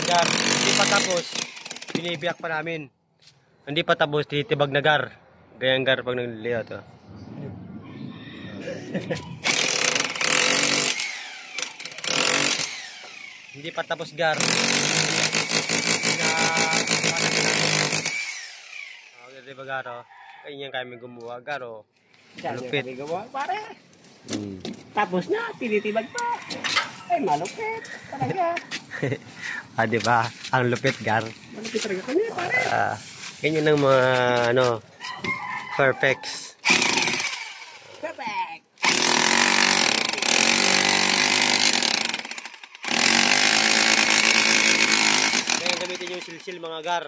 Gar, hindi pa tapos. Binibiyak pa namin. Hindi pa tapos, titibag na gar. Gayang gar pag nagliliot. Oh. Hindi pa tapos gar. Okay, diba garo? Kanya kami gumawa garo. Malupit. Kami gawa, pare. Tapos na, tinitibag pa. Ay, malupit. Talaga. Diba? Ang lupit gar. Malupit talaga kami, pare. Ganyan ang mga ano, perfects. Perfect. Kaya gamitin yung silsil mga gar.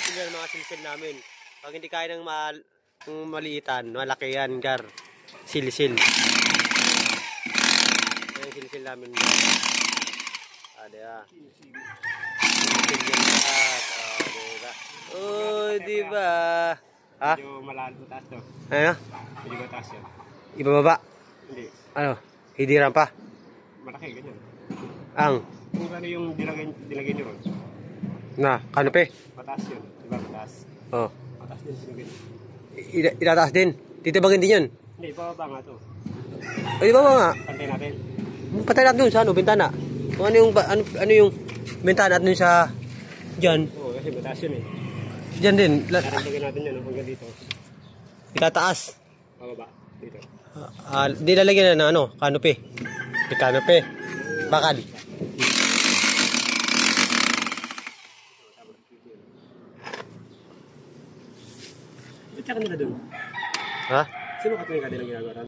Yun yung mga silsil namin. Pag hindi kaya ng maliitan, malaki yan gar. Silsil. Kaya yung silsil namin. Diba? Silsil yan lahat. Diba? Oh, diba? Ha? Medyo malalim taas to. Ano? Hindi ba taas yun? Ibababa? Hindi. Ano? Hidiran pa? Malaki, ganyan. Ang? Kung ano yung dilagay nyo ron? Na, kanope? Mataas yun. Diba mataas? Oh. Mataas din sinagay. Itataas din. Titibagin din yun. Hindi, bababa nga to. Ay, baba nga. Pantay natin. Patay natin dun sa ano, bintana. Kung ano yung bintana natin sa dyan. Oo, kasi mataas yun eh. Dyan din. Karagdagan natin yun hanggang dito. Itataas. Bababa. Dito. Di lalagyan na ano, kanope. Di kanope. Bakal. Ba't ka nila dun? Ha? Sino ka tuwing ka din ang ginagawa?